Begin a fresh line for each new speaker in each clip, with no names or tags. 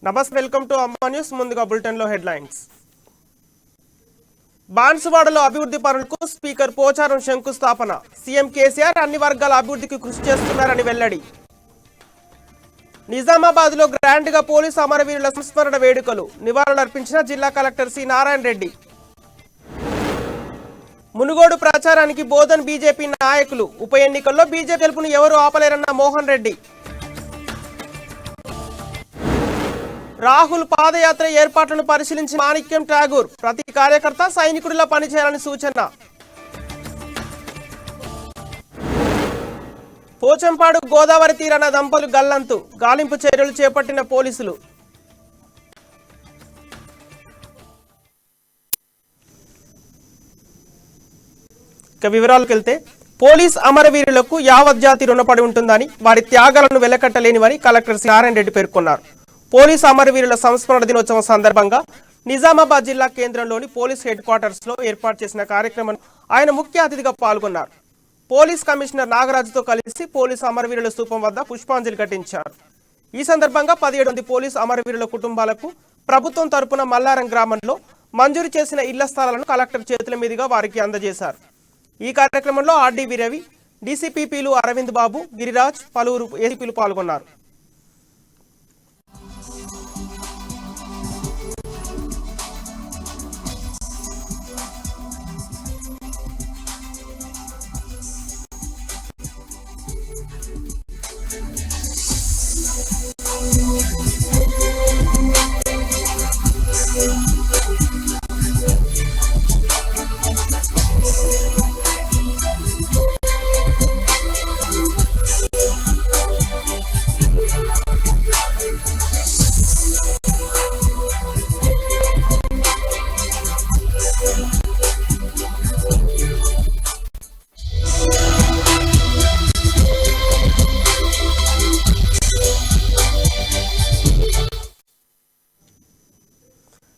నమస్తే, welcome to అమ్మా news. ముందుగా బులెటిన్ లో హెడ్లైన్స్. బాన్సువాడలో అభివృద్ధి పనులకు స్పీకర్ పోచారం శంకుస్థాపన. సీఎం కేసీఆర్ అన్ని వర్గాల అభివృద్ధికి కృషి చేస్తున్నారని వెల్లడి. నిజామాబాద్ లో గ్రాండ్ గా పోలీసు అమరవీరుల సంస్మరణ వేడుకలు. నివాళులర్పించిన జిల్లా కలెక్టర్ సి నారాయణ రెడ్డి. మునుగోడు ప్రచారానికి బోధన్ బీజేపీ నాయకులు. ఉప ఎన్నికల్లో బీజేపీ గెలుపును ఎవరు ఆపలేరన్న మోహన్ రెడ్డి. రాహుల్ పాదయాత్ర ఏర్పాట్లను పరిశీలించిన మాణిక్యం ఠాగూర్. ప్రతి కార్యకర్త సైనికుడిలా పనిచేయాలని సూచన. పోచంపాడు గోదావరి తీరాన దంపతులు గల్లంతు. గాలింపు చర్యలు చేపట్టిన పోలీసులు. ఇక వివరాలకు వెళ్తే, పోలీస్ అమరవీరులకు యావత్ జాతి రుణపడి ఉంటుందని, వారి త్యాగాలను వెలకట్టలేనివని కలెక్టర్ సి నారాయణ రెడ్డి పేర్కొన్నారు. పోలీసు అమరవీరుల సంస్మరణ దినోత్సవం సందర్భంగా నిజామాబాద్ జిల్లా కేంద్రంలోని పోలీస్ హెడ్ క్వార్టర్స్ లో ఏర్పాటు చేసిన కార్యక్రమం ఆయన ముఖ్య అతిథిగా పాల్గొన్నారు. పోలీస్ కమిషనర్ నాగరాజుతో కలిసి పోలీసు అమరవీరుల స్థూపం వద్ద పుష్పాంజలి ఘటించారు. ఈ సందర్భంగా 17 మంది పోలీసు అమరవీరుల కుటుంబాలకు ప్రభుత్వం తరపున మల్లారం గ్రామంలో మంజూరు చేసిన ఇళ్ల స్థలాలను కలెక్టర్ చేతుల మీదుగా వారికి అందజేశారు. ఈ కార్యక్రమంలో ఆర్డీవీ రవి, డీసీపీలు అరవింద్ బాబు, గిరిరాజ్, పలువురు ఏసీపీలు పాల్గొన్నారు.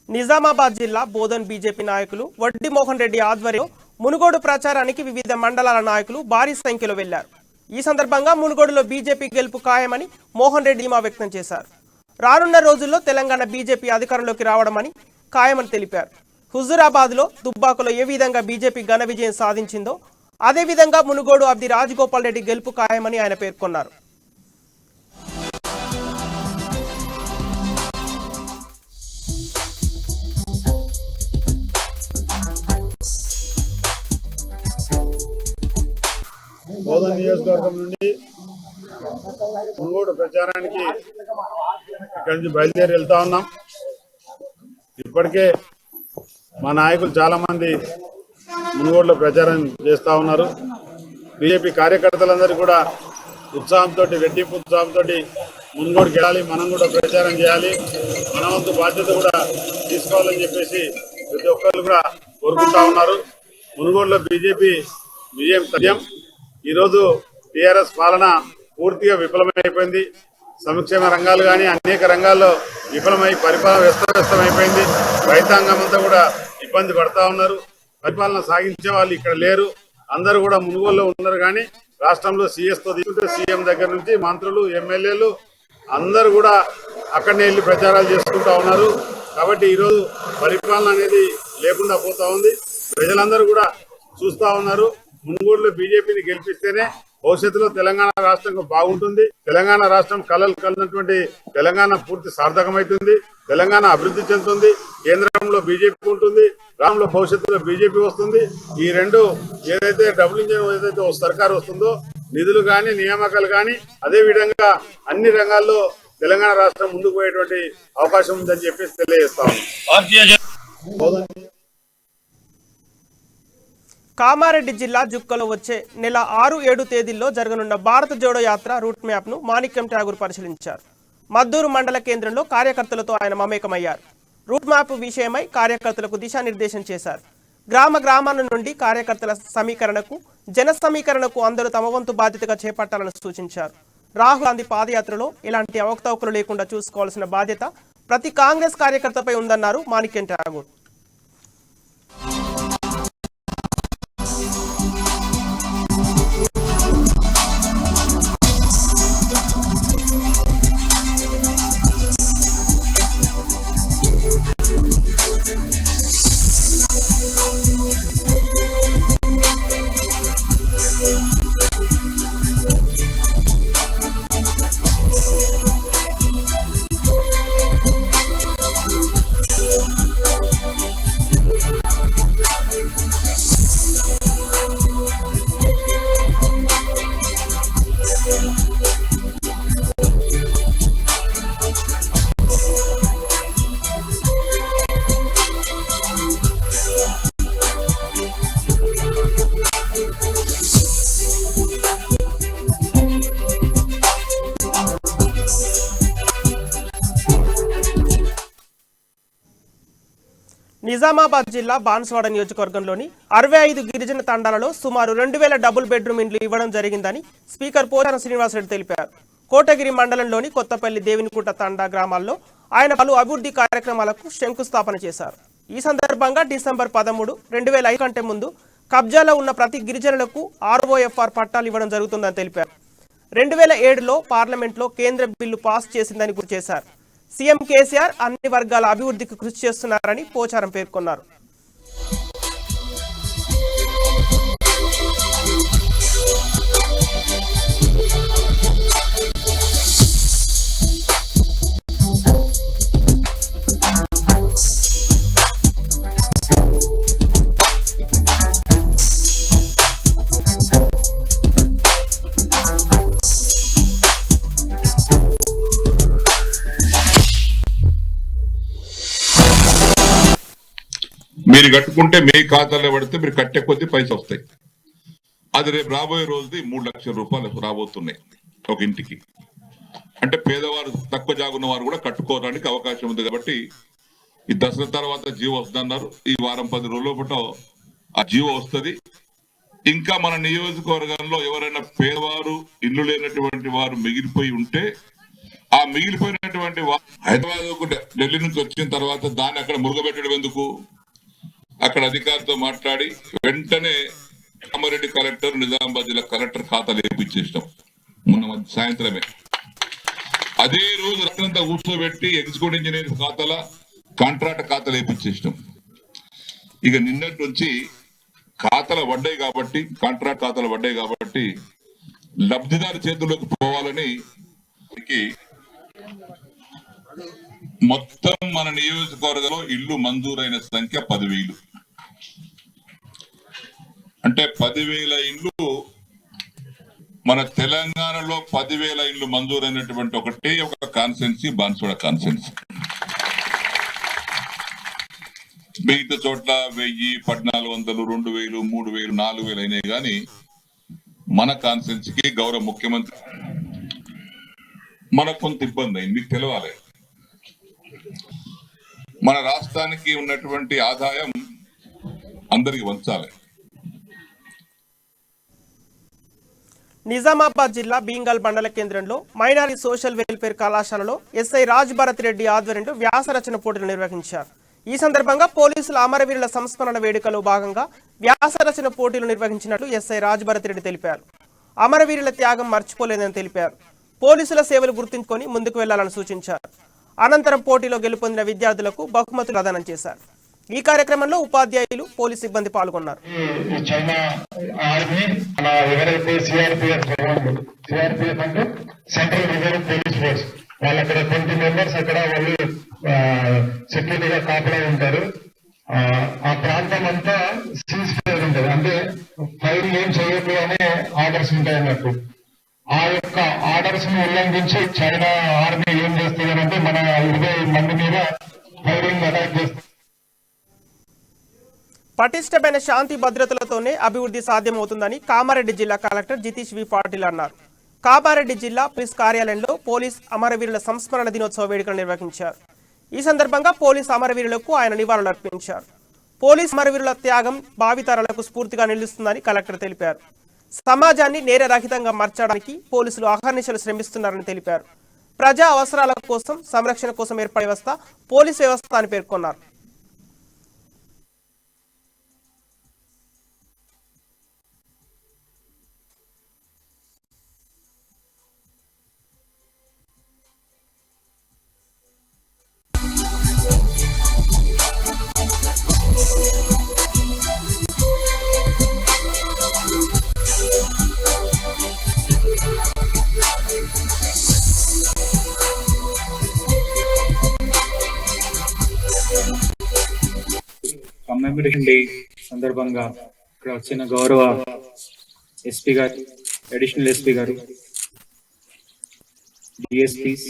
నిజామాబాద్ జిల్లా బోధన్ బీజేపీ నాయకులు వడ్డీ మోహన్ రెడ్డి ఆధ్వర్యంలో మునుగోడు ప్రచారానికి వివిధ మండలాల నాయకులు భారీ సంఖ్యలో వెళ్లారు. ఈ సందర్భంగా మునుగోడులో బీజేపీ గెలుపు ఖాయమని మోహన్ రెడ్డి ధీమా వ్యక్తం చేశారు. రానున్న రోజుల్లో తెలంగాణ బీజేపీ అధికారంలోకి రావడమని ఖాయమని తెలిపారు. హుజూరాబాద్ లో దుబ్బాకలో ఏ విధంగా బీజేపీ ఘన విజయం సాధించిందో అదే విధంగా మునుగోడు అబ్ది రాజగోపాల్ రెడ్డి గెలుపు ఖాయమని ఆయన పేర్కొన్నారు.
బోధన నియోజకవర్గం నుండి మునుగోడు ప్రచారానికి ఇక్కడి నుంచి బయలుదేరి వెళ్తా ఉన్నాం. ఇప్పటికే మా నాయకులు చాలా మంది మునుగోడులో ప్రచారం చేస్తూ ఉన్నారు. బీజేపీ కార్యకర్తలందరూ కూడా ఉత్సాహంతో, రెట్టింపు ఉత్సాహంతో మునుగోడుకి వెళ్ళాలి, మనం కూడా ప్రచారం చేయాలి, మన వంతు బాధ్యత కూడా తీసుకోవాలని చెప్పేసి ప్రతి ఒక్కరు కూడా కోరుకుంటా ఉన్నారు. మునుగోడులో బీజేపీ విజయం తథ్యం. ఈరోజు టీఆర్ఎస్ పాలన పూర్తిగా విఫలమైపోయింది. సంక్షేమ రంగాలు కానీ అనేక రంగాల్లో విఫలమై పరిపాలన వ్యస్తమైపోయింది. రైతాంగం అంతా కూడా ఇబ్బంది పడతా ఉన్నారు. పరిపాలన సాగించే వాళ్ళు ఇక్కడ లేరు. అందరూ కూడా మునుగోలులో ఉన్నారు. కానీ రాష్ట్రంలో సీఎస్తో తీసుకుంటే సీఎం దగ్గర నుంచి మంత్రులు, ఎమ్మెల్యేలు అందరూ కూడా అక్కడనే వెళ్ళి ప్రచారాలు చేసుకుంటా ఉన్నారు. కాబట్టి ఈరోజు పరిపాలన అనేది లేకుండా పోతా ఉంది. ప్రజలందరూ కూడా చూస్తా ఉన్నారు. మునుగోడులో బీజేపీని గెలిపిస్తేనే భవిష్యత్తులో తెలంగాణ రాష్ట్రం బాగుంటుంది. తెలంగాణ రాష్ట్రం కలలు కలిగినటువంటి తెలంగాణ పూర్తి సార్థకమవుతుంది. తెలంగాణ అభివృద్ధి చెందుతుంది. కేంద్రంలో బీజేపీ ఉంటుంది, రాష్ట్రంలో భవిష్యత్తులో బీజేపీ వస్తుంది. ఈ రెండు ఏదైతే డబుల్ ఇంజిన్ ఏదైతే సర్కారు వస్తుందో, నిధులు కానీ నియామకాలు కానీ అదే విధంగా అన్ని రంగాల్లో తెలంగాణ రాష్ట్రం ముందుకు పోయేటువంటి అవకాశం ఉందని చెప్పేసి తెలియజేస్తాము.
కామారెడ్డి జిల్లా జుక్కలో వచ్చే నెల 6, 7 తేదీల్లో జరగనున్న భారత జోడో యాత్ర రూట్ మ్యాప్ ను మాణిక్యం ఠాగూర్ పరిశీలించారు. మద్దూరు మండల కేంద్రంలో కార్యకర్తలతో ఆయన మమేకమయ్యారు. రూట్ మ్యాప్ విషయమై కార్యకర్తలకు దిశానిర్దేశం చేశారు. గ్రామాల నుండి కార్యకర్తల సమీకరణకు, జన సమీకరణకు అందరూ తమ వంతు బాధ్యతగా చేపట్టాలని సూచించారు. రాహుల్ గాంధీ పాదయాత్రలో ఎలాంటి అవకతవకలు లేకుండా చూసుకోవాల్సిన బాధ్యత ప్రతి కాంగ్రెస్ కార్యకర్తపై ఉందన్నారు మాణిక్యం ఠాగూర్. నిజామాబాద్ జిల్లా బాన్స్వాడ నియోజకవర్గంలోని 65 గిరిజన తండాలలో సుమారు 2000 డబుల్ బెడ్రూమ్ ఇండ్లు ఇవ్వడం జరిగిందని స్పీకర్ పోచారం శ్రీనివాసరెడ్డి తెలిపారు. కోటగిరి మండలంలోని కొత్తపల్లి దేవినికుంట తండా గ్రామాల్లో ఆయన పలు అభివృద్ధి కార్యక్రమాలకు శంకుస్థాపన చేశారు. ఈ సందర్భంగా డిసెంబర్ 13, 2005 కంటే ముందు కబ్జాలో ఉన్న ప్రతి గిరిజనులకు ROFR పట్టాలు ఇవ్వడం జరుగుతుందని తెలిపారు. 2007లో పార్లమెంట్లో కేంద్ర బిల్లు పాస్ చేసిందని గుర్తు చేశారు. సీఎం కేసీఆర్ అన్ని వర్గాల అభివృద్ధికి కృషి చేస్తున్నారని పోచారం పేర్కొన్నారు.
మీరు కట్టుకుంటే మీ ఖాతాలో పడితే మీరు కట్టే కొద్దీ పైసలు వస్తాయి. అది రేపు రాబోయే రోజుది 3 లక్షల రూపాయలు రాబోతున్నాయి ఒక ఇంటికి. అంటే పేదవారు తక్కువ జాగున్న వారు కూడా కట్టుకోవడానికి అవకాశం ఉంది. కాబట్టి ఈ దసరా తర్వాత జీవో వస్తుందన్నారు. ఈ వారం 10 రోజుల పాటు ఆ జీవో వస్తుంది. ఇంకా మన నియోజకవర్గంలో ఎవరైనా పేదవారు ఇల్లు లేనటువంటి వారు మిగిలిపోయి ఉంటే ఆ మిగిలిపోయినటువంటి హైదరాబాద్ ఢిల్లీ నుంచి వచ్చిన తర్వాత దాన్ని అక్కడ మురుగబెట్టడం ఎందుకు? అక్కడ అధికారితో మాట్లాడి వెంటనే కామారెడ్డి కలెక్టర్, నిజామాబాద్ జిల్లా కలెక్టర్ ఖాతాలు వేయించేసినాం మొన్న సాయంత్రమే. అదే రోజు రాత్రంతా కూర్చోబెట్టి ఎగ్జిక్యూటివ్ ఇంజనీర్ ఖాతాల, కాంట్రాక్ట్ ఖాతాలు వేయించేసినాం. ఇక నిన్నటి నుంచి ఖాతాలు పడ్డాయి కాబట్టి, కాంట్రాక్ట్ ఖాతాలు పడ్డాయి కాబట్టి లబ్ధిదారు చేతుల్లోకి పోవాలని మొత్తం మన నియోజకవర్గంలో ఇల్లు మంజూరైన సంఖ్య 10,000. అంటే 10,000 ఇండ్లు మన తెలంగాణలో 10,000 ఇండ్లు మంజూరైనటువంటి ఒకటే ఒక కాన్స్టిట్యున్సీ బాన్స్వాడ కాన్స్టిట్యున్సీ. మిగతా చోట్ల 1000, 1,400, 2,000, 3,000, 4,000 అయినాయి. కానీ మన కాన్స్టిట్యున్సీకి గౌరవ ముఖ్యమంత్రి మనకు కొంత ఇబ్బంది అయింది. మీకు తెలవాలి, మన రాష్ట్రానికి ఉన్నటువంటి ఆదాయం అందరికి వంచాలి.
నిజామాబాద్ జిల్లా బీంగల్ మండల కేంద్రంలో మైనారిటీ సోషల్ వెల్ఫేర్ కళాశాలలో ఎస్ఐ రాజ్ భరత్ రెడ్డి ఆధ్వర్యంలో వ్యాసరచన పోటీలు నిర్వహించారు. ఈ సందర్భంగా పోలీసుల అమరవీరుల సంస్మరణ వేడుకలో భాగంగా వ్యాసరచన పోటీలు నిర్వహించినట్లు ఎస్ఐ రాజ్ భరత్ రెడ్డి తెలిపారు. అమరవీరుల త్యాగం మర్చిపోలేదని తెలిపారు. పోలీసుల సేవలు గుర్తుంచుకొని ముందుకు వెళ్లాలని సూచించారు. అనంతరం పోటీలో గెలుపొందిన విద్యార్థులకు బహుమతులు ప్రదానం చేశారు. ఈ కార్యక్రమంలో ఉపాధ్యాయులు, పోలీసు సిబ్బంది పాల్గొన్నారు.
చైనా ఆర్మీ ఎవరైతే సిఆర్పిఎఫ్ అంటే సెంట్రల్ రిజర్వ్ పోలీస్ ఫోర్స్ వాళ్ళు అక్కడ 20 మెంబర్స్ అక్కడ వాళ్ళు సెక్యూరిటీగా కాపలా ఉంటారు. ఆ ప్రాంతం అంతా సీజ్ ఫైర్ ఉంటుంది. అంటే ఫైర్ ఏం చేయొద్దు అనే ఆర్డర్స్ ఉంటాయి అన్నట్టు. ఆ యొక్క ఆర్డర్స్ ను ఉల్లంఘించి చైనా ఆర్మీ ఏం చేస్తుంది అంటే మన 20 మంది మీద ఫైరింగ్ అటాక్ చేస్తుంది.
పటిష్టమైన శాంతి భద్రతలతోనే అభివృద్ధి సాధ్యమవుతుందని కామారెడ్డి జిల్లా కలెక్టర్ జితీష్ వి పాటిల్ అన్నారు. కామారెడ్డి జిల్లా పోలీస్ కార్యాలయంలో పోలీస్ అమరవీరుల సంస్మరణ దినోత్సవ వేడుకలు నిర్వహించారు. ఈ సందర్భంగా పోలీస్ అమరవీరులకు ఆయన నివాళులు అర్పించారు. పోలీస్ అమరవీరుల త్యాగం భావితరాలకు స్ఫూర్తిగా నిలుస్తుందని కలెక్టర్ తెలిపారు. సమాజాన్ని నేరరహితంగా మార్చడానికి పోలీసులు అహర్నిశలు శ్రమిస్తున్నారని తెలిపారు. ప్రజా అవసరాల కోసం, సంరక్షణ కోసం ఏర్పడే వ్యవస్థ పోలీస్ వ్యవస్థ అని పేర్కొన్నారు.
కమ్మెమరేషన్ డే సందర్భంగా ఇక్కడ వచ్చిన గౌరవ ఎస్పీ గారు, అడిషనల్ ఎస్పీ గారు, డిఎస్పీస్,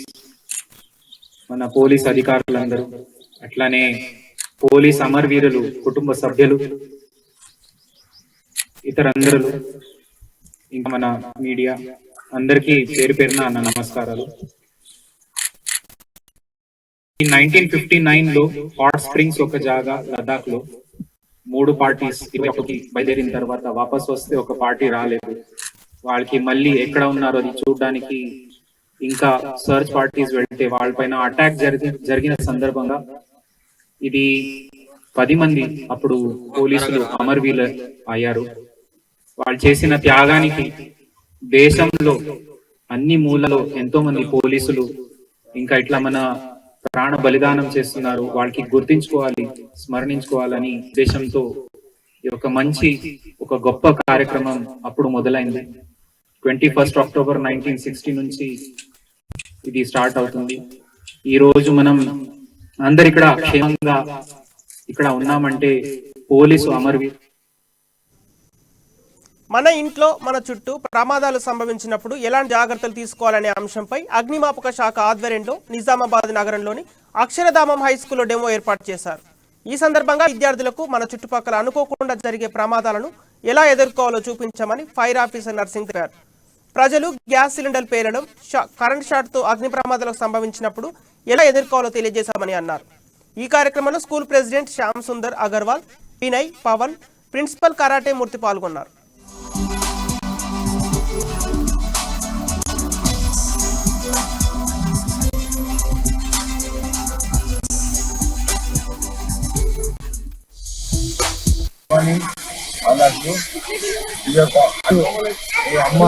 మన పోలీస్ అధికారులందరూ, అట్లానే పోలీస్ అమరవీరులు కుటుంబ సభ్యులు, ఇతరందరూ, ఇంకా మన మీడియా అందరికీ పేరు పేరున నమస్కారాలు. 1959 లో హాట్ స్ప్రింగ్స్ ఒక జాగా లదాఖ్ లో 3 పార్టీస్ 21కి బయలుదేరిన తర్వాత వాపస్ వస్తే ఒక పార్టీ రాలేదు. వాళ్ళకి మళ్ళీ ఎక్కడ ఉన్నారో అది చూడడానికి ఇంకా సర్చ్ పార్టీస్ వెళ్తే వాళ్ళపైన అటాక్ జరిగిన సందర్భంగా ఇది 10 మంది అప్పుడు పోలీసులు అమరవీరులు అయ్యారు. వాళ్ళు చేసిన త్యాగానికి దేశంలో అన్ని మూలలో ఎంతో మంది పోలీసులు ఇంకా ఇట్లా మన ప్రాణ బలిదానం చేస్తున్నారు, వాళ్ళకి గుర్తించుకోవాలి, స్మరణించుకోవాలని దేశంతో ఒక మంచి ఒక గొప్ప కార్యక్రమం అప్పుడు మొదలైంది. 21 అక్టోబర్ 1960 నుంచి ఇది స్టార్ట్ అవుతుంది. ఈ రోజు మనం అందరు ఇక్కడ క్షేమంగా ఇక్కడ ఉన్నామంటే పోలీసు అమరవీర్.
మన ఇంట్లో మన చుట్టూ ప్రమాదాలు సంభవించినప్పుడు ఎలాంటి జాగ్రత్తలు తీసుకోవాలనే అంశంపై అగ్నిమాపక శాఖ ఆధ్వర్యంలో నిజామాబాద్ నగరంలోని అక్షరధామం హై స్కూల్లో డెమో ఏర్పాటు చేశారు. ఈ సందర్భంగా విద్యార్థులకు మన చుట్టుపక్కల అనుకోకుండా జరిగే ప్రమాదాలను ఎలా ఎదుర్కోవాలో చూపించామని ఫైర్ ఆఫీసర్ నర్సింగ్ తెలిపారు. ప్రజలు గ్యాస్ సిలిండర్ పేలడం, కరెంట్ షాట్తో అగ్ని ప్రమాదాలకు సంభవించినప్పుడు ఎలా ఎదుర్కోవాలో తెలియజేశామని అన్నారు. ఈ కార్యక్రమంలో school president Shyam Sundar Agarwal, Vinay, Pavan, principal karate Murthy పాల్గొన్నారు.
అలాగే ఈ యొక్క అమ్మ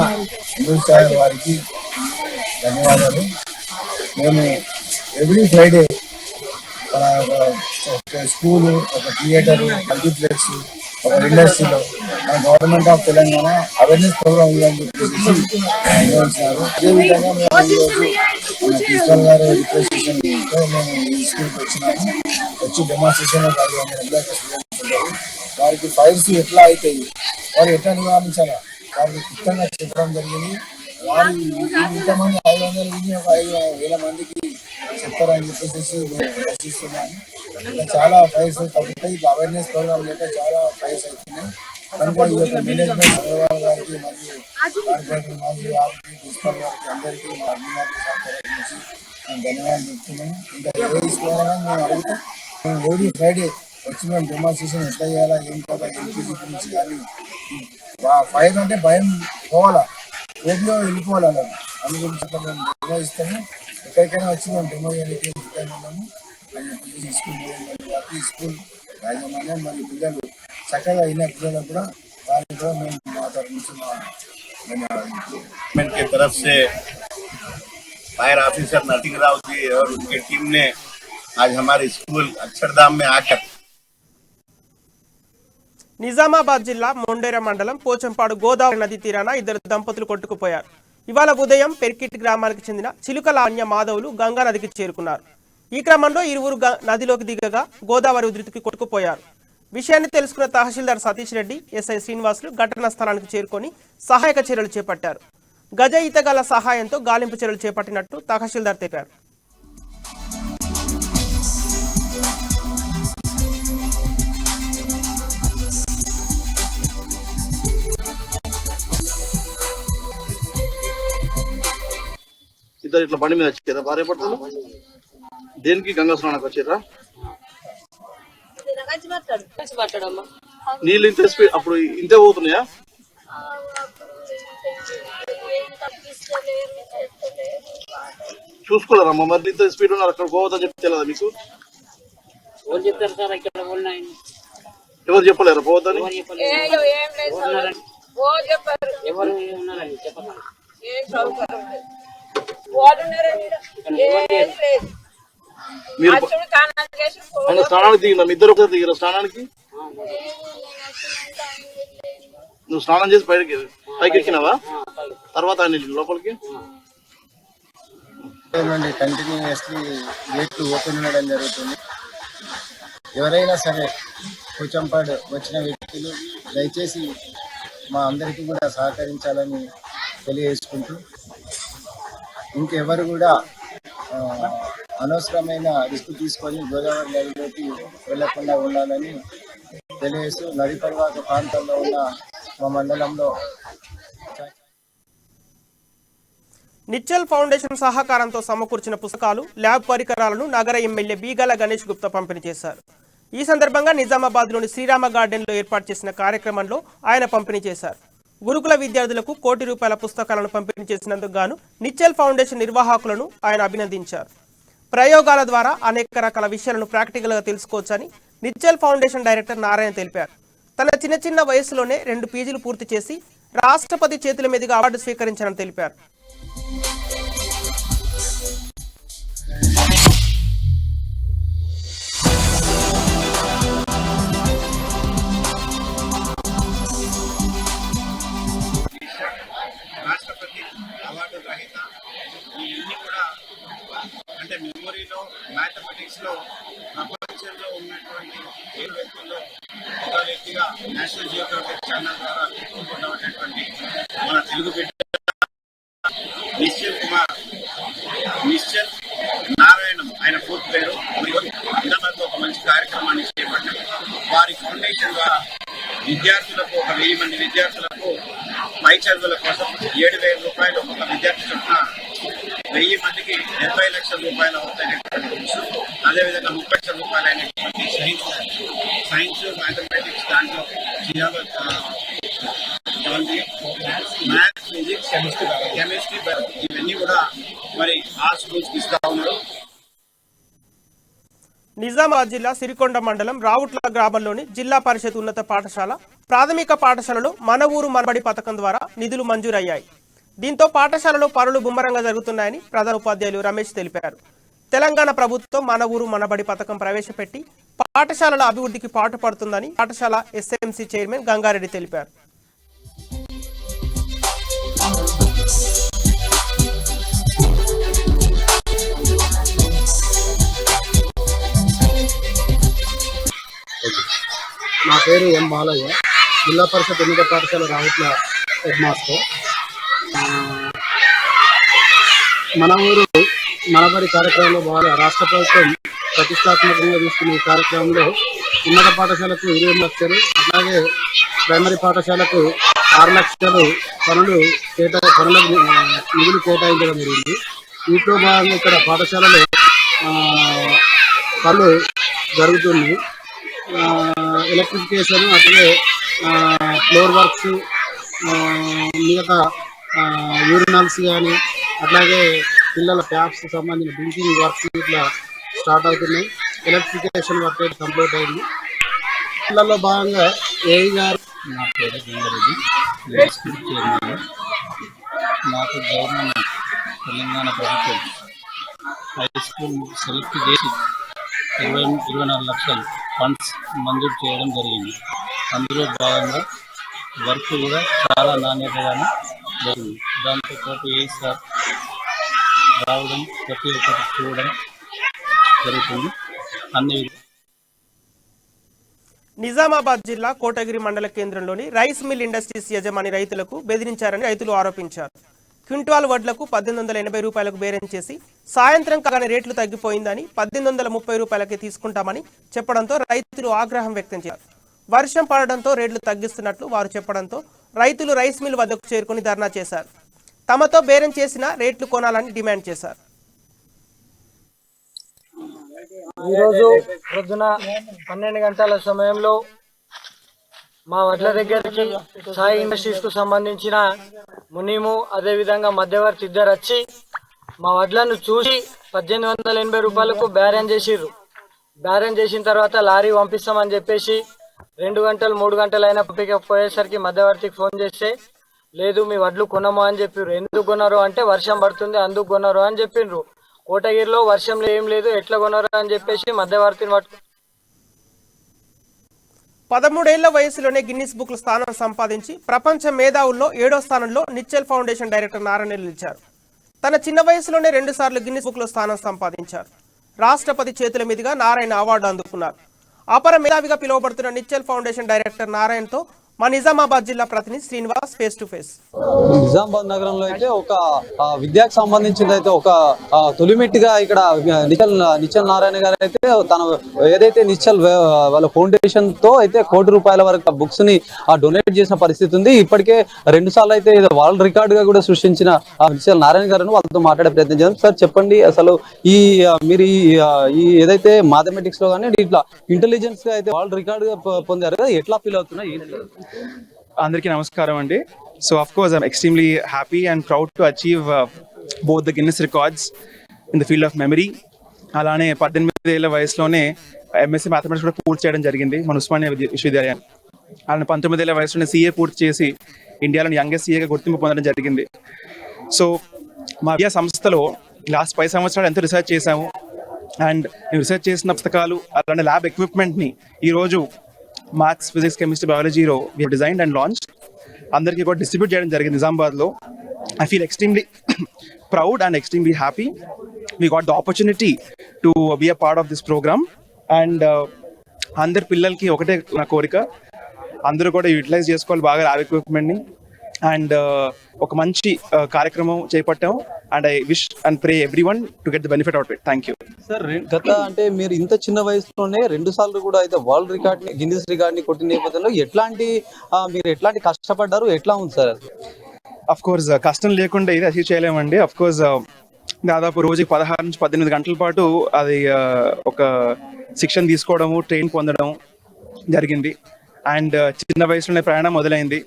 న్యూస్ ఛానల్ వారికి ధన్యవాదాలు. మేము ఎవ్రీ ఫ్రైడే ఒక స్కూలు, ఒక థియేటరు, మల్టీప్లెక్స్, ఒక ఇండస్ట్రీలో మన government of Telangana awareness programme ఇవ్వాలని చెప్పేసి నిర్వహించినారు. అదేవిధంగా మేము ఈరోజు మన ప్రిన్సిపల్ గారు రిప్రజెంటేషన్తో మేము ఈ స్కూల్కి వచ్చినాము. వచ్చి డెమాన్స్ట్రేషన్ వారికి ఫైర్స్ ఎట్లా అవుతాయి, వారు ఎట్లా నివారించాలా వారికి క్లుప్తంగా చెప్పడం జరిగింది. వారు ఇంతమంది 500 నుంచి ఒక 5,000 మందికి చెప్తారని చెప్పేసి మేము రచిస్తున్నాము. ఇంకా చాలా ఫైర్స్ తగ్గుతాయి. అవేర్నెస్ ప్రోగ్రామ్ లేక చాలా ఫైర్స్ అవుతున్నాయి. కనుక ఈ యొక్క మేనేజ్మెంట్ అగర్వాల్ గారికి మరియు కార్పొరేటర్ మరియు ఆర్పీ ప్రిన్సిపల్ గారికి అందరికీ మా అగ్నిమాపక శాఖ నుంచి మేము ధన్యవాదాలు చెప్తున్నాము. ఇంకా ఏ స్కూల్ మేము అడిగితే మేము ఎవ్రీ ఫ్రైడే వచ్చి మేము డెమాన్స్ట్రేషన్ ఎట్లా చేయాలా, ఏం కదా, ఎల్పిజి గురించి కానీ ఫైర్ అంటే భయం పోవాలా, రోడ్లో వెళ్ళిపోవాలి అన్నారు. అందు గురించి అట్లా మేము డెమో ఇస్తాము. ఎక్కడికైనా వచ్చి మేము డెమో చేయడానికి సిద్ధంగా ఉన్నాము అని చెప్పి స్కూల్ స్కూల్ యాజమాన్యం మరియు పిల్లలు చక్కగా అయిన పిల్లలకు కూడా వారికి కూడా మేము మా తరఫు నుంచి మా
गवर्नमेंट की तरफ से फायर ऑफिसर नरसिंह राव जी और उनकी टीम ने आज हमारे स्कूल अक्षरधाम में आकर
నిజామాబాద్ జిల్లా మొండేర మండలం పోచంపాడు గోదావరి నది తీరాన ఇద్దరు దంపతులు కొట్టుకుపోయారు. ఇవాళ ఉదయం పెర్కిట్ గ్రామానికి చెందిన చిలుకలాన్య మాధవులు గంగా నదికి చేరుకున్నారు. ఈ క్రమంలో ఇరువురు నదిలోకి దిగగా గోదావరి ఉధృతికి కొట్టుకుపోయారు. విషయాన్ని తెలుసుకున్న తహసీల్దార్ సతీష్ రెడ్డి, ఎస్ఐ శ్రీనివాసులు ఘటనా స్థలానికి చేరుకొని సహాయక చర్యలు చేపట్టారు. గజ ఈతగాల సహాయంతో గాలింపు చర్యలు చేపట్టినట్టు తహసీల్దార్ తెలిపారు.
ఇద్దరు ఇట్లా బండి మీద వచ్చారా భార్య భర్తలు? దేనికి గంగా స్నానానికి వచ్చారా? నీళ్ళు ఇంత స్పీడ్ అప్పుడు ఇంతే పోతున్నాయా? చూసుకోలేరమ్మా మరి ఇంత స్పీడ్ ఉన్నారు అక్కడ పోవద్దని చెప్పి తెలియదా మీకు? ఎవరు చెప్పలేరా పోవద్దని? మీరు స్నానానికి దిగిన ఇద్దరు ఒకసారి దిగిరా స్నానానికి? నువ్వు స్నానం చేసి పైకి ఎక్కినావా? తర్వాత ఆయన లోపలికి
కంటిన్యూస్లీ గేట్లు ఓపెన్ ఉండడం జరుగుతుంది. ఎవరైనా సరే పోచంపాడు వచ్చిన వ్యక్తులు దయచేసి మా అందరికీ కూడా సహకరించాలని తెలియజేసుకుంటూ ఇంకెవరు కూడా అనవసరమైన రిస్క్ తీసుకొని గోదావరి నదిలోకి వెళ్లకుండా ఉండాలని తెలియజేస్తూ నది పరివాహక ప్రాంతాల్లో ఉన్న మా మండలంలో
నిచ్చల్ ఫౌండేషన్ సహకారంతో సమకూర్చిన పుస్తకాలు, ల్యాబ్ పరికరాలను నగర ఎమ్మెల్యే బీగాల గణేష్ గుప్తా పంపిణీ చేశారు. ఈ సందర్భంగా నిజామాబాద్లోని శ్రీరామ గార్డెన్లో ఏర్పాటు చేసిన కార్యక్రమంలో ఆయన పంపిణీ చేశారు. గురుకుల విద్యార్థులకు ₹1,00,00,000 పుస్తకాలను పంపిణీ చేసినందుకు గాను నిచ్చల్ ఫౌండేషన్ నిర్వాహకులను ఆయన అభినందించారు. ప్రయోగాల ద్వారా అనేక రకాల విషయాలను ప్రాక్టికల్గా తెలుసుకోవచ్చని నిచ్చల్ ఫౌండేషన్ డైరెక్టర్ నారాయణ తెలిపారు. తన చిన్న వయసులోనే 2 పీజీలు పూర్తి చేసి రాష్ట్రపతి చేతుల మీదుగా అవార్డు స్వీకరించారని తెలిపారు.
రాష్ట్రపతి అవార్డు గ్రహీత ఇవన్నీ కూడా అంటే మెమొరీలో మ్యాథమెటిక్స్లో ప్రపంచంలో ఉన్నటువంటి 7 వ్యక్తుల్లో ఒక వ్యక్తిగా నేషనల్ జియోగ్రఫిక్ ఛానల్ ద్వారా గుర్తింపున్నటువంటి మన తెలుగు బిడ్డ నిశ్చల్ నారాయణం ఆయన పూర్తి పేరు. హైదరాబాద్లో ఒక మంచి కార్యక్రమాన్ని చేపట్టారు. వారి ఫౌండేషన్ ద్వారా విద్యార్థులకు ఒక 1000 మంది విద్యార్థులకు పై చదువుల కోసం ₹7,000 ఒక విద్యార్థి చొప్పున 1000 మందికి ₹70,00,000 అవుతాయనేటువంటి బుక్స్, అదేవిధంగా ₹30,00,000 అయినటువంటి సైన్స్ మ్యాథమెటిక్స్ దాంట్లో మ్యాథ్స్, ఫిజిక్స్, కెమిస్ట్రీ ఇవన్నీ కూడా మరి ఆ స్కూల్స్కి ఇస్తా ఉన్నారు.
నిజామాబాద్ జిల్లా సిరికొండ మండలం రావుట్ల గ్రామంలోని జిల్లా పరిషత్ ఉన్నత పాఠశాల ప్రాథమిక పాఠశాలలో మన ఊరు మనబడి పథకం ద్వారా నిధులు మంజూరయ్యాయి. దీంతో పాఠశాలలో పనులు ముమ్మరంగా జరుగుతున్నాయని ప్రధాన ఉపాధ్యాయులు రమేష్ తెలిపారు. తెలంగాణ ప్రభుత్వం మన ఊరు మనబడి పథకం ప్రవేశపెట్టి పాఠశాలల అభివృద్ధికి పాటుపడుతుందని పాఠశాల ఎస్ఎంసీ చైర్మన్ గంగారెడ్డి తెలిపారు.
నా పేరు ఎం బాలయ్య, జిల్లా పరిషత్ ఉన్నత పాఠశాల రావుట్ల హెడ్ మాస్టర్. మన ఊరు మనబడి కార్యక్రమంలో భాగంగా రాష్ట్ర ప్రభుత్వం ప్రతిష్టాత్మకంగా తీసుకున్న ఈ కార్యక్రమంలో ఉన్నత పాఠశాలకు 20 లక్షలు, అట్లాగే ప్రైమరీ పాఠశాలకు 6 లక్షలు పనులకు నిధులు కేటాయించడం జరిగింది. వీటిలో భాగంగా ఇక్కడ పాఠశాలలో పనులు జరుగుతుంది. ఎలక్ట్రిఫికేషన్, అట్లాగే ఫ్లోర్ వర్క్స్, మిగతా యూరినల్స్ కానీ, అట్లాగే పిల్లల ట్యాప్స్ సంబంధించిన డ్రింకింగ్ వర్క్స్ ఇట్లా స్టార్ట్ అవుతున్నాయి. ఎలక్ట్రిఫికేషన్ వర్క్ అయితే కంప్లీట్ అయింది. పిల్లల్లో భాగంగా ఏఈ గారు, నా పేరు గంగారెడ్డి, నాకు గవర్నమెంట్ తెలంగాణ ప్రభుత్వం హై స్కూల్ సెలెక్ట్ చేసి 24 లక్షలు ఫండ్స్ మంజూరు చేయడం జరిగింది. అందులో భాగంగా వర్క్ కూడా చాలా నాణ్యతగానే జరిగింది. దాంతోపాటు సార్ రావడం, ప్రతి ఒక్కటి చూడడం జరుగుతుంది. అన్ని
నిజామాబాద్ జిల్లా కోటగిరి మండల కేంద్రంలోని రైస్ మిల్ ఇండస్ట్రీస్ యజమాని రైతులకు బెదిరించారని రైతులు ఆరోపించారు. క్వింటాల్ వడ్లకు ₹1,880 బేరం చేసి సాయంత్రం కాగానే రేట్లు తగ్గిపోయిందని ₹1,830 తీసుకుంటామని చెప్పడంతో రైతులు ఆగ్రహం వ్యక్తం చేశారు. వర్షం పడడంతో రేట్లు తగ్గిస్తున్నట్లు వారు చెప్పడంతో రైతులు రైస్ మిల్ వద్దకు చేరుకుని ధర్నా చేశారు. తమతో బేరం చేసిన రేట్లు కొనాలని డిమాండ్ చేశారు.
ఈరోజు పొద్దున 12 గంటల సమయంలో మా వడ్ల దగ్గరికి సాయి ఇండస్ట్రీస్ కు సంబంధించిన మునీము, అదేవిధంగా మధ్యవర్తి ఇద్దరు వచ్చి మా వడ్లను చూసి ₹1,880 బేరం చేసిర్రు. బేరం చేసిన తర్వాత లారీ పంపిస్తామని చెప్పేసి 2 గంటలు 3 గంటలు అయినా పంపించకపోయేసరికి మధ్యవర్తికి ఫోన్ చేస్తే లేదు మీ వడ్లు కొనము అని చెప్పారు. ఎందుకు కొన్నారు అంటే వర్షం పడుతుంది అందుకు కొన్నారు అని చెప్పిండ్రు. కోటగిరిలో వర్షంలో ఏం లేదు, ఎట్లా కొన్నారు అని చెప్పేసి మధ్యవర్తిని
13 ఏళ్ల వయసులోనే గిన్నిస్ బుక్ స్థానం సంపాదించి ప్రపంచ మేధావుల్లో 7వ స్థానంలో నిచ్చల్ ఫౌండేషన్ డైరెక్టర్ నారాయణ నిలిచారు. తన చిన్న వయసులోనే 2 సార్లు గిన్నిస్ బుక్ లో స్థానం సంపాదించారు. రాష్ట్రపతి చేతుల మీదుగా నారాయణ అవార్డు అందుకున్నారు. అపర మేధావిగా పిలువబడుతున్న నిచ్చల్ ఫౌండేషన్ డైరెక్టర్ నారాయణతో మా నిజామాబాద్ జిల్లా ప్రతినిధి Srinivas face to face.
Nizamabad నగరంలో అయితే ఒక విద్యకు సంబంధించింది అయితే ఒక తొలిమెట్టిగా ఇక్కడ నిచ్చల్ నారాయణ గారు అయితే తన ఏదైతే నిచ్చల్ వాళ్ళ ఫౌండేషన్ తో అయితే ₹1,00,00,000 వరకు బుక్స్ ని డొనేట్ చేసిన పరిస్థితి ఉంది. ఇప్పటికే 2 సార్లు అయితే వరల్డ్ రికార్డ్ గా కూడా సృష్టించిన నిచ్చల్ నారాయణ గారు వాళ్ళతో మాట్లాడే ప్రయత్నం చేద్దాం. సార్ చెప్పండి, అసలు మీరు ఈ ఏదైతే మ్యాథమెటిక్స్ లో కానీ ఇట్లా ఇంటెలిజెన్స్ గా అయితే వరల్డ్ రికార్డ్ గా పొందారు కదా, ఎట్లా ఫీల్ అవుతున్నాయి?
అందరికీ నమస్కారం అండి. So of course I'm extremely happy and proud to achieve both the Guinness records in the field of memory. అలానే 18 ఏళ్ల వయసులోనే ఎంఎస్సీ మ్యాథమెటిక్స్ కూడా పూర్తి చేయడం జరిగింది మన ఉస్మానియా విశ్వవిద్యాలయం. అలానే 19 ఏళ్ల వయసులోనే CA పూర్తి చేసి ఇండియాలోని యంగెస్ట్ CAగా గుర్తింపు పొందడం జరిగింది. సో మా విద్యా సంస్థలో లాస్ట్ 5 సంవత్సరాలు ఎంతో రీసెర్చ్ చేశాము. అండ్ మేము రీసెర్చ్ చేసిన పుస్తకాలు అలానే ల్యాబ్ ఎక్విప్మెంట్ని ఈరోజు మ్యాథ్స్, ఫిజిక్స్, కెమిస్ట్రీ, బయాలజీలో వీ డిజైన్డ్ అండ్ లాంచ్ అందరికీ కూడా డిస్ట్రిబ్యూట్ చేయడం జరిగింది నిజామాబాద్లో. I feel extremely proud and extremely happy we got the opportunity to be a part of this program. And అందరి పిల్లలకి ఒకటే నా కోరిక, అందరూ కూడా యూటిలైజ్ చేసుకోవాలి బాగా ల్యాబ్ ఎక్విప్మెంట్ని. అండ్ ఒక మంచి కార్యక్రమం చేపట్టాం. And I wish and pray everyone to get the benefit out it. Thank you
sir. గత అంటే మీరు ఇంత చిన్న వయసులోనే 2 సార్లు కూడా అయితే వరల్డ్ రికార్డ్ ని, గిన్నిస్ రికార్డ్ ని కొట్టిన నేపథ్యంలో మీరు ఎట్లాంటి కష్టపడ్డారు, ఎట్లా ఉంది సార్?
అఫ్ కోర్స్ కష్టం లేకుండా ఇది అచీవ్ చేయలేమండి. అఫ్ కోర్స్ దాదాపు రోజుకి 16 నుంచి 18 గంటల పాటు అది ఒక శిక్షణ తీసుకోవడము, ట్రైన్ పొందడం జరిగింది. అండ్ చిన్న వయసులోనే ప్రయాణం మొదలైంది.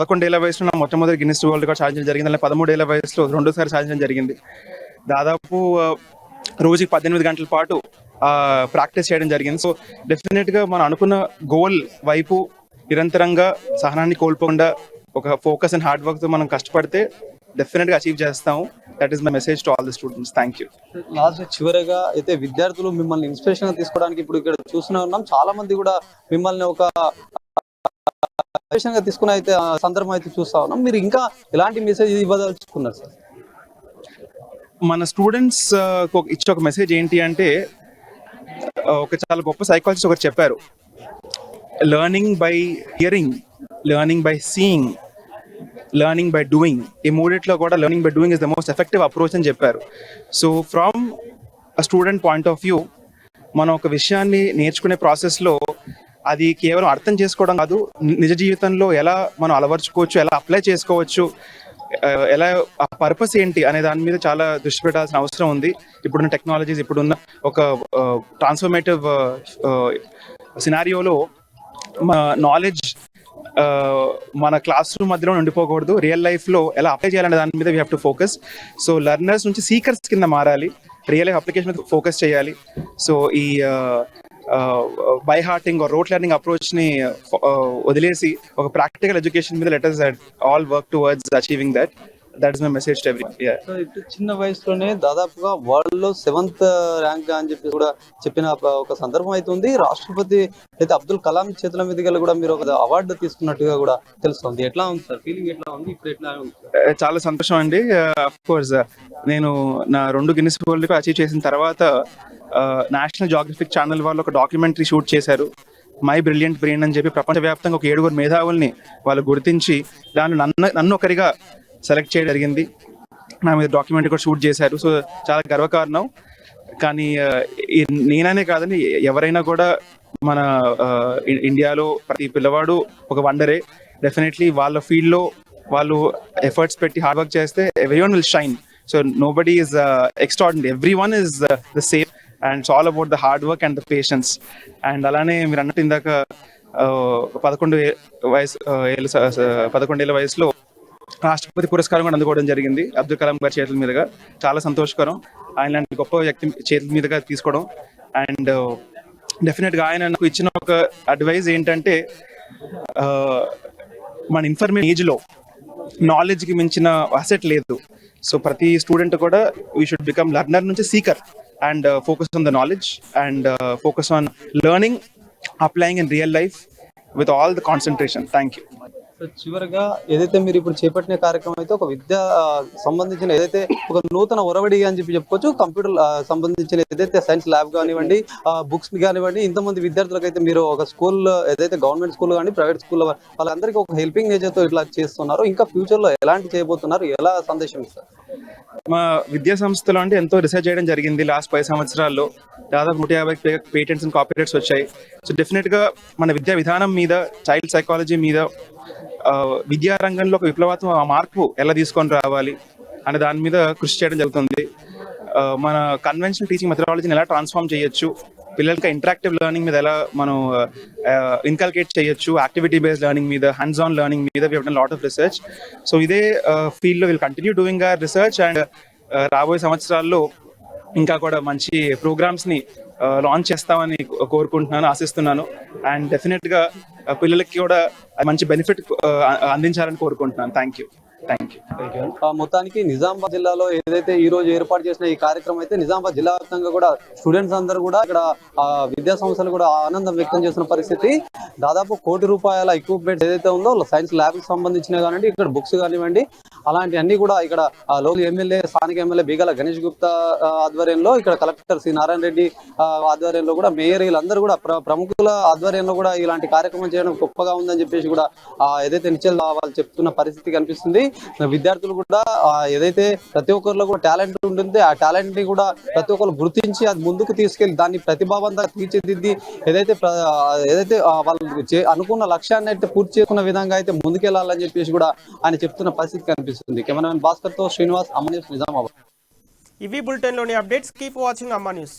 11 ఏళ్ల వయసులో మొట్టమొదటి గిన్నిస్ వరల్డ్ రికార్డ్ సాధించడం జరిగింది. అలాగే 13 ఏళ్ల వయసులో 2వ సారి సాధించడం జరిగింది. దాదాపు రోజుకి 18 గంటల పాటు ప్రాక్టీస్ చేయడం జరిగింది. సో డెఫినెట్గా మనం అనుకున్న గోల్ వైపు నిరంతరంగా సహనాన్ని కోల్పోకుండా ఒక ఫోకస్ అండ్ హార్డ్ వర్క్తో మనం కష్టపడితే డెఫినెట్గా అచీవ్ చేస్తాము. That is my message to all the students. Thank you.
Last చివరగా అయితే విద్యార్థులు మిమ్మల్ని ఇన్స్పిరేషన్ తీసుకోవడానికి ఇప్పుడు ఇక్కడ చూస్తూనే ఉన్నాం, చాలా మంది కూడా మిమ్మల్ని ఒక గా తీసుకుని అయితే సందర్భం అయితే చూస్తా ఉన్నాం. మీరు ఇంకా ఎలాంటి మెసేజ్ ఇవ్వదలుచుకున్నారు సార్?
మన స్టూడెంట్స్ ఇచ్చే ఒక మెసేజ్ ఏంటి అంటే, ఒక చాలా గొప్ప సైకాలజిస్ట్ ఒకరు చెప్పారు, learning by hearing, learning by seeing, learning by doing. ఈ మూడిట్లో కూడా learning by doing is the most effective approach అని చెప్పారు. So from a student point of view, మనం ఒక విషయాన్ని నేర్చుకునే ప్రాసెస్లో అది కేవలం అర్థం చేసుకోవడం కాదు, నిజ జీవితంలో ఎలా మనం అలవర్చుకోవచ్చు, ఎలా అప్లై చేసుకోవచ్చు, ఎలా ఆ పర్పస్ ఏంటి అనే దాని మీద చాలా దృష్టి పెట్టాల్సిన అవసరం ఉంది. ఇప్పుడున్న టెక్నాలజీస్, ఇప్పుడున్న ఒక ట్రాన్స్ఫర్మేటివ్ సినారియోలో నాలెడ్జ్ మన క్లాస్ రూమ్ మధ్యలో ఉండిపోకూడదు, రియల్ లైఫ్లో ఎలా అప్లై చేయాలనే దాని మీద we have to focus. So learners నుంచి సీకర్స్ కింద మారాలి, రియల్ లైఫ్ అప్లికేషన్ మీద ఫోకస్ చేయాలి. సో ఈ by hearting or rote learning approach ని వదిలేసి ఒక ప్రాక్టికల్ ఎడ్యుకేషన్ మీద let us all work towards achieving that. That is my message to everyone. Yeah.
So ఇటు చిన్న వయసులోనే దాదాపుగా వరల్డ్ లో 7th ర్యాంక్ అని చెప్పి కూడా చెప్పిన ఒక సందర్భం అయితే ఉంది. రాష్ట్రపతి అయితే అబ్దుల్ కలాం చేతుల మీదుగా కూడా మీరు ఒక అవార్డు తీసుకున్నట్టుగా కూడా తెలుస్తుంది. ఎట్లా ఉంది సార్ ఫీలింగ్, ఎట్లా ఉంది ఇప్పుడు, ఎట్లా ఉంది?
చాలా సంతోషం అండి. అఫ్ కోర్స్ నేను నా 2 గిన్నిస్ వరల్డ్ అచీవ్ చేసిన తర్వాత నేషనల్ జియోగ్రఫిక్ ఛానల్ వాళ్ళు ఒక డాక్యుమెంటరీ షూట్ చేశారు, మై బ్రిలియంట్ బ్రెయిన్ అని చెప్పి. ప్రపంచవ్యాప్తంగా ఒక 7 మేధావుల్ని వాళ్ళు గుర్తించి దాన్ని నన్ను ఒకరిగా సెలెక్ట్ చేయడం జరిగింది. నా మీద డాక్యుమెంటరీ కూడా షూట్ చేశారు. సో చాలా గర్వకారణం. కానీ నేననే కాదని ఎవరైనా కూడా మన ఇండియాలో ప్రతి పిల్లవాడు ఒక వండరే. డెఫినెట్లీ వాళ్ళ ఫీల్డ్లో వాళ్ళు ఎఫర్ట్స్ పెట్టి హార్డ్ వర్క్ చేస్తే everyone will shine. So nobody is extraordinary, everyone is the same. And it's all about the hard work and the patience. And అలానే మీరు అన్నట్టు ఇందాక 11 ఏళ్ల వయసులో రాష్ట్రపతి పురస్కారం కూడా అందుకోవడం జరిగింది అబ్దుల్ కలాం గారి చేతుల మీదుగా. చాలా సంతోషకరం ఆయన లాంటి గొప్ప వ్యక్తి చేతుల మీదుగా తీసుకోవడం. అండ్ డెఫినెట్గా ఆయన నాకు ఇచ్చిన ఒక అడ్వైజ్ ఏంటంటే, మన ఇన్ఫర్మేషన్ ఏజ్లో నాలెడ్జ్కి మించిన అసెట్ లేదు. సో ప్రతి స్టూడెంట్ కూడా వీ షుడ్ బికమ్ లర్నర్ నుంచి seeker and focus on the knowledge and focus on learning, applying in real life with all the concentration. Thank you.
So చివరిగా ఏదైతే మీరు ఇప్పుడు చేపట్టిన కార్యక్రమం అయితే ఒక విద్య సంబంధించిన ఏదైతే ఒక నూతన ఒరవడి అని చెప్పి చెప్పుకోవచ్చు. కంప్యూటర్ సంబంధించిన ఏదైతే సైన్స్ ల్యాబ్ కానివ్వండి, బుక్స్ కానివ్వండి, ఇంతమంది విద్యార్థులకు అయితే మీరు ఒక స్కూల్ ఏదైతే గవర్నమెంట్ స్కూల్ కానీ ప్రైవేట్ స్కూల్ వాళ్ళందరికీ ఒక హెల్పింగ్ నేచర్ తో ఇట్లా చేస్తున్నారు. ఇంకా ఫ్యూచర్ లో ఎలాంటి చేయబోతున్నారు, ఎలా సందేశం ఇస్తారు?
మా విద్యా సంస్థలో అంటే ఎంతో రీసెర్చ్ చేయడం జరిగింది. లాస్ట్ 10 సంవత్సరాల్లో దాదాపు 150 పేటెంట్స్ అండ్ కాపీరైట్స్ వచ్చాయి. సో డెఫినెట్ గా మన విద్యా విధానం మీద, చైల్డ్ సైకాలజీ మీద, విద్యా రంగంలో ఒక విప్లవాత్మక మార్పు ఎలా తీసుకొని రావాలి అనే దాని మీద కృషి చేయడం జరుగుతుంది. మన కన్వెన్షనల్ టీచింగ్ మెథడాలజీని ఎలా ట్రాన్స్ఫార్మ్ చేయొచ్చు, పిల్లలకి ఇంటరాక్టివ్ లెర్నింగ్ మీద ఎలా మనం ఇన్కల్కేట్ చేయొచ్చు, యాక్టివిటీ బేస్డ్ లెర్నింగ్ మీద, హ్యాండ్స్ ఆన్ లెర్నింగ్ మీద we have done lot of research. So ఇదే ఫీల్డ్ లో will continue doing our research and రాబోయే సంవత్సరాల్లో ఇంకా కూడా మంచి ప్రోగ్రామ్స్ ని లాంచ్ చేస్తామని కోరుకుంటున్నాను, ఆశిస్తున్నాను. అండ్ డెఫినెట్ గా పిల్లలకి కూడా మంచి బెనిఫిట్ అందించాలని కోరుకుంటున్నాను. Thank you.
మొత్తానికి నిజామాబాద్ జిల్లాలో ఏదైతే ఈ రోజు ఏర్పాటు చేసిన ఈ కార్యక్రమం అయితే నిజామాబాద్ జిల్లా వ్యాప్తంగా కూడా స్టూడెంట్స్ అందరూ కూడా ఇక్కడ విద్యా సంస్థలు కూడా ఆనందం వ్యక్తం చేస్తున్న పరిస్థితి. దాదాపు ₹1 కోటి ఎక్విప్మెంట్ ఏదైతే ఉందో సైన్స్ ల్యాబ్ కి సంబంధించిన కానివ్వండి, ఇక్కడ బుక్స్ కానివ్వండి, అలాంటి అన్ని కూడా ఇక్కడ లోకల్ ఎమ్మెల్యే, స్థానిక ఎమ్మెల్యే బీగాల గణేష్ గుప్తా ఆధ్వర్యంలో, ఇక్కడ కలెక్టర్ సి నారాయణ రెడ్డి ఆధ్వర్యంలో కూడా, మేయర్ వీళ్ళందరూ కూడా ప్రముఖుల ఆధ్వర్యంలో కూడా ఇలాంటి కార్యక్రమం చేయడం గొప్పగా ఉందని చెప్పేసి కూడా ఏదైతే నిశ్చల్ వాళ్ళు చెప్తున్న పరిస్థితి కనిపిస్తుంది. విద్యార్థులు కూడా ఏదైతే ప్రతి ఒక్కరిలో కూడా టాలెంట్ ఉంటుంది, ఆ టాలెంట్ ని కూడా ప్రతి ఒక్కరు గుర్తించి అది ముందుకు తీసుకెళ్లి దాన్ని ప్రతిభావంతంగా తీర్చిదిద్ది ఏదైతే వాళ్ళు అనుకున్న లక్ష్యాన్ని అయితే పూర్తి చేసుకున్న విధంగా అయితే ముందుకెళ్లాలని చెప్పేసి కూడా ఆయన చెప్తున్న పరిస్థితి కనిపిస్తుంది. కెమెరామెన్ భాస్కర్ తో శ్రీనివాస్, అమ్మ న్యూస్, నిజామాబాద్.
ఇవి బులెటిన్ లోని అప్డేట్స్. కీప్ వాచింగ్ అమ్మ న్యూస్.